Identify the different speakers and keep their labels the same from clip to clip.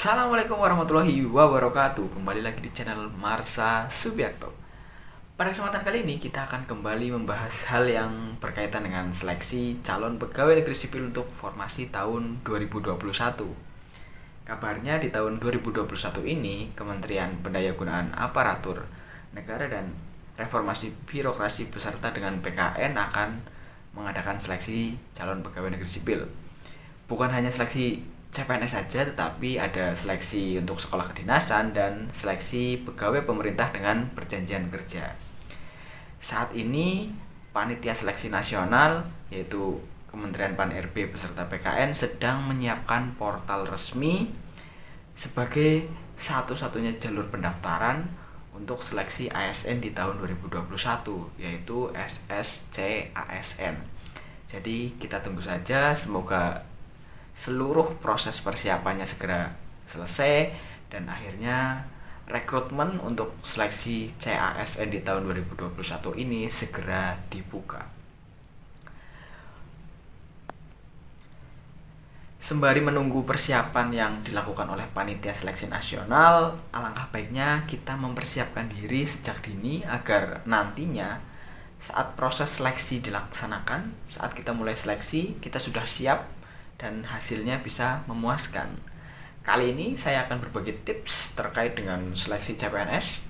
Speaker 1: Assalamualaikum warahmatullahi wabarakatuh. Kembali lagi di channel Marsa Subiakto. Pada kesempatan kali ini kita akan kembali membahas hal yang berkaitan dengan seleksi calon pegawai negeri sipil untuk formasi tahun 2021. Kabarnya di tahun 2021 ini Kementerian Pendayagunaan Aparatur Negara dan Reformasi Birokrasi beserta dengan PKN akan mengadakan seleksi calon pegawai negeri sipil. Bukan hanya seleksi CPNS saja, tetapi ada seleksi untuk sekolah kedinasan dan seleksi pegawai pemerintah dengan perjanjian kerja. Saat ini panitia seleksi nasional yaitu Kementerian Pan-RB beserta PKN sedang menyiapkan portal resmi sebagai satu-satunya jalur pendaftaran untuk seleksi ASN di tahun 2021, yaitu SSCASN. Jadi kita tunggu saja, semoga seluruh proses persiapannya segera selesai dan akhirnya rekrutmen untuk seleksi CASN di tahun 2021 ini segera dibuka. Sembari menunggu persiapan yang dilakukan oleh panitia seleksi nasional, alangkah baiknya kita mempersiapkan diri sejak dini agar nantinya saat proses seleksi dilaksanakan, saat kita mulai seleksi, kita sudah siap dan hasilnya bisa memuaskan. Kali ini saya akan berbagi tips terkait dengan seleksi CPNS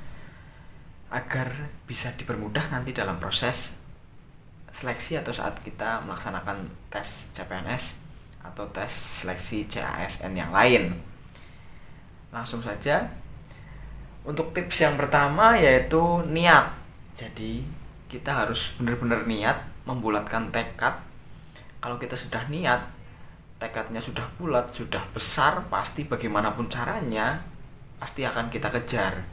Speaker 1: agar bisa dipermudah nanti dalam proses seleksi atau saat kita melaksanakan tes CPNS atau tes seleksi CASN yang lain. Langsung saja. Untuk tips yang pertama yaitu niat. Jadi kita harus benar-benar niat, membulatkan tekad. Kalau kita sudah niat, tekadnya sudah bulat, sudah besar, pasti bagaimanapun caranya pasti akan kita kejar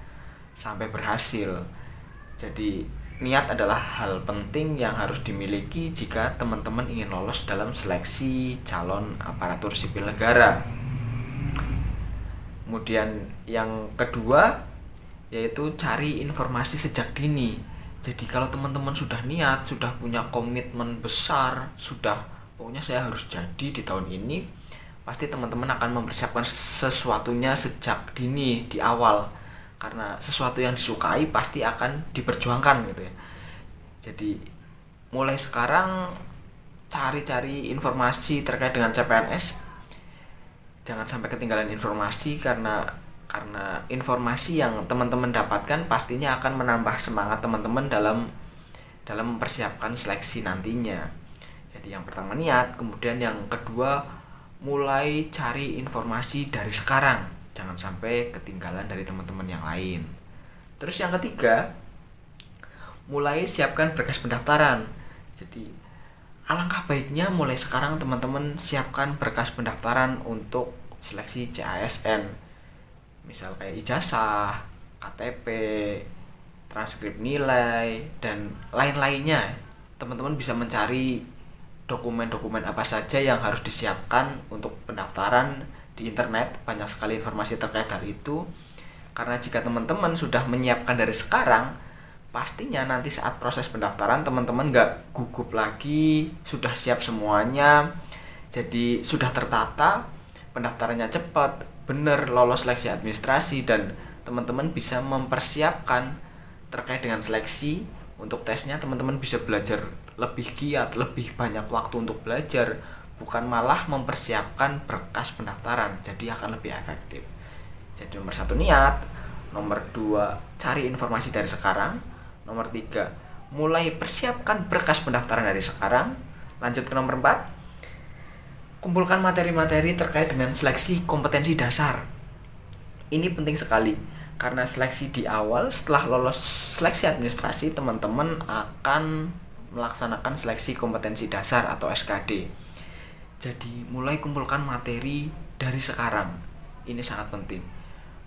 Speaker 1: sampai berhasil. Jadi niat adalah hal penting yang harus dimiliki jika teman-teman ingin lolos dalam seleksi calon aparatur sipil negara. Kemudian yang kedua yaitu cari informasi sejak dini. Jadi kalau teman-teman sudah niat, sudah punya komitmen besar, pokoknya saya harus jadi di tahun ini, pasti teman-teman akan mempersiapkan sesuatunya sejak dini di awal, karena sesuatu yang disukai pasti akan diperjuangkan gitu ya. Jadi mulai sekarang cari-cari informasi terkait dengan CPNS, jangan sampai ketinggalan informasi, karena informasi yang teman-teman dapatkan pastinya akan menambah semangat teman-teman dalam mempersiapkan seleksi nantinya. Jadi yang pertama niat, kemudian yang kedua mulai cari informasi dari sekarang, jangan sampai ketinggalan dari teman-teman yang lain. Terus yang ketiga, mulai siapkan berkas pendaftaran. Jadi alangkah baiknya mulai sekarang teman-teman siapkan berkas pendaftaran untuk seleksi CASN. Misal kayak ijazah, KTP, transkrip nilai, dan lain-lainnya. Teman-teman bisa mencari dokumen-dokumen apa saja yang harus disiapkan untuk pendaftaran di internet. Banyak sekali informasi terkait hal itu. Karena jika teman-teman sudah menyiapkan dari sekarang, pastinya nanti saat proses pendaftaran teman-teman gak gugup lagi, sudah siap semuanya. Jadi sudah tertata, pendaftarannya cepat, benar, lolos seleksi administrasi, dan teman-teman bisa mempersiapkan terkait dengan seleksi. Untuk tesnya teman-teman bisa belajar lebih giat, lebih banyak waktu untuk belajar, bukan malah mempersiapkan berkas pendaftaran, jadi akan lebih efektif. Jadi nomor 1 niat, nomor 2 cari informasi dari sekarang, nomor 3 mulai persiapkan berkas pendaftaran dari sekarang. Lanjut ke nomor 4, kumpulkan materi-materi terkait dengan seleksi kompetensi dasar. Ini penting sekali, karena seleksi di awal, setelah lolos seleksi administrasi, teman-teman akan melaksanakan seleksi kompetensi dasar atau SKD. Jadi mulai kumpulkan materi dari sekarang. Ini sangat penting.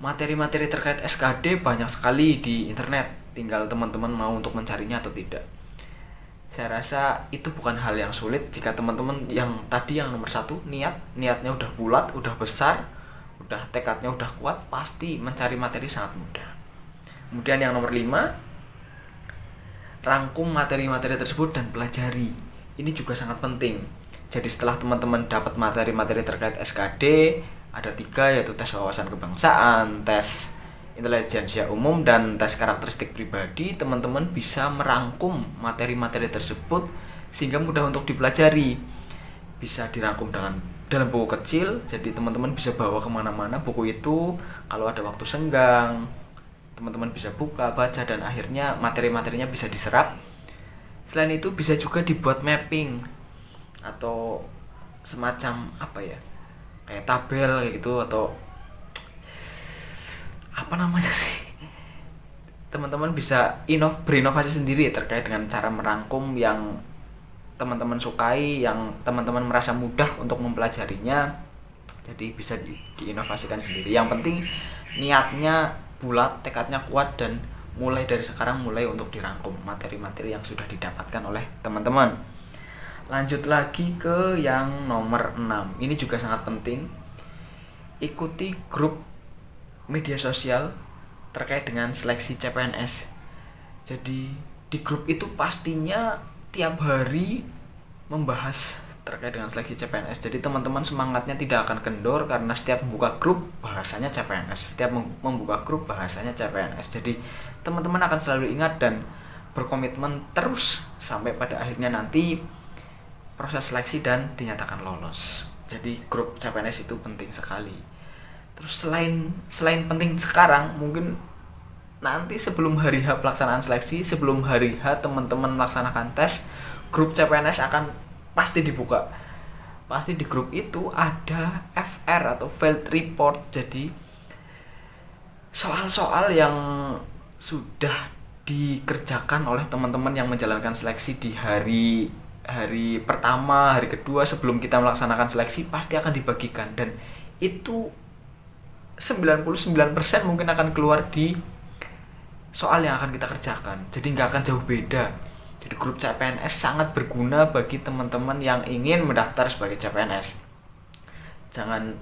Speaker 1: Materi-materi terkait SKD banyak sekali di internet, tinggal teman-teman mau untuk mencarinya atau tidak. Saya rasa itu bukan hal yang sulit jika teman-teman yang tadi, yang nomor 1 niatnya udah bulat, udah besar, udah tekadnya udah kuat, pasti mencari materi sangat mudah. Kemudian yang nomor 5, rangkum materi-materi tersebut dan pelajari. Ini juga sangat penting. Jadi setelah teman-teman dapat materi-materi terkait SKD Ada 3, yaitu tes wawasan kebangsaan, tes intelijensia umum, dan tes karakteristik pribadi. Teman-teman bisa merangkum materi-materi tersebut sehingga mudah untuk dipelajari. Bisa dirangkum dalam buku kecil, jadi teman-teman bisa bawa kemana-mana buku itu. Kalau ada waktu senggang, teman-teman bisa buka, baca, dan akhirnya materi-materinya bisa diserap. Selain itu bisa juga dibuat mapping atau semacam kayak tabel kayak gitu, atau apa namanya sih, teman-teman bisa berinovasi sendiri terkait dengan cara merangkum yang teman-teman sukai, yang teman-teman merasa mudah untuk mempelajarinya. Jadi bisa diinovasikan sendiri. Yang penting niatnya bulat, tekadnya kuat, dan mulai dari sekarang untuk dirangkum materi-materi yang sudah didapatkan oleh teman-teman. Lanjut lagi ke yang nomor 6. Ini juga sangat penting. Ikuti grup media sosial terkait dengan seleksi CPNS. Jadi di grup itu pastinya tiap hari membahas terkait dengan seleksi CPNS. Jadi teman-teman semangatnya tidak akan kendor karena setiap membuka grup bahasanya CPNS. Setiap membuka grup bahasanya CPNS. Jadi teman-teman akan selalu ingat dan berkomitmen terus sampai pada akhirnya nanti proses seleksi dan dinyatakan lolos. Jadi grup CPNS itu penting sekali. Terus selain penting sekarang, mungkin nanti sebelum hari H pelaksanaan seleksi, sebelum hari H teman-teman melaksanakan tes, grup CPNS akan pasti dibuka. Pasti di grup itu ada FR atau Field Report. Jadi soal-soal yang sudah dikerjakan oleh teman-teman yang menjalankan seleksi di hari pertama, hari kedua sebelum kita melaksanakan seleksi pasti akan dibagikan, dan itu 99% mungkin akan keluar di soal yang akan kita kerjakan. Jadi nggak akan jauh beda. Jadi grup CPNS sangat berguna bagi teman-teman yang ingin mendaftar sebagai CPNS. Jangan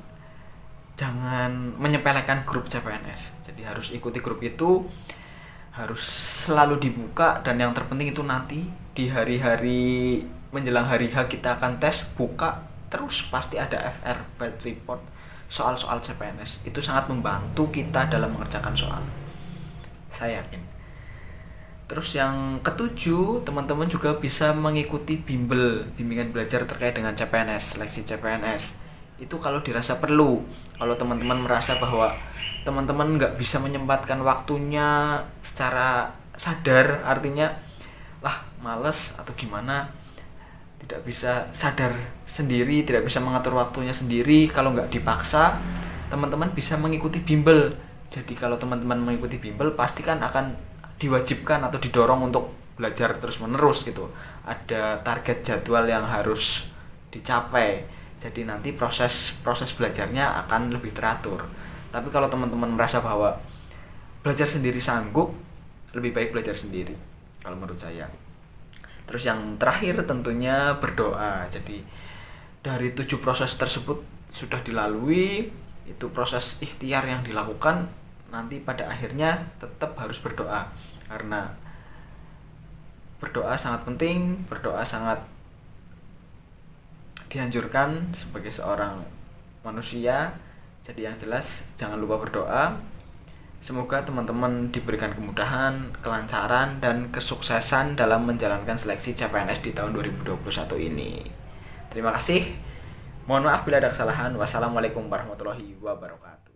Speaker 1: menyepelekan grup CPNS. Jadi harus ikuti grup itu, harus selalu dibuka, dan yang terpenting itu nanti di hari-hari menjelang hari H kita akan tes, buka terus pasti ada FR Field Report soal-soal CPNS. Itu sangat membantu kita dalam mengerjakan soal, saya yakin. Terus yang ketujuh, teman-teman juga bisa mengikuti bimbingan belajar terkait dengan CPNS, seleksi CPNS. Itu kalau dirasa perlu. Kalau teman-teman merasa bahwa teman-teman nggak bisa menyempatkan waktunya secara sadar, artinya males atau gimana, tidak bisa sadar sendiri, tidak bisa mengatur waktunya sendiri, kalau nggak dipaksa, teman-teman bisa mengikuti bimbel. Jadi kalau teman-teman mengikuti bimbel, pasti kan akan diwajibkan atau didorong untuk belajar terus-menerus gitu. Ada target jadwal yang harus dicapai. Jadi nanti proses belajarnya akan lebih teratur. Tapi kalau teman-teman merasa bahwa belajar sendiri sanggup, lebih baik belajar sendiri kalau menurut saya. Terus yang terakhir tentunya berdoa. Jadi dari 7 proses tersebut sudah dilalui, itu proses ikhtiar yang dilakukan, nanti pada akhirnya tetap harus berdoa. Karena berdoa sangat penting, berdoa sangat dianjurkan sebagai seorang manusia. Jadi yang jelas jangan lupa berdoa. Semoga teman-teman diberikan kemudahan, kelancaran, dan kesuksesan dalam menjalankan seleksi CPNS di tahun 2021 ini. Terima kasih. Mohon maaf bila ada kesalahan. Wassalamualaikum warahmatullahi wabarakatuh.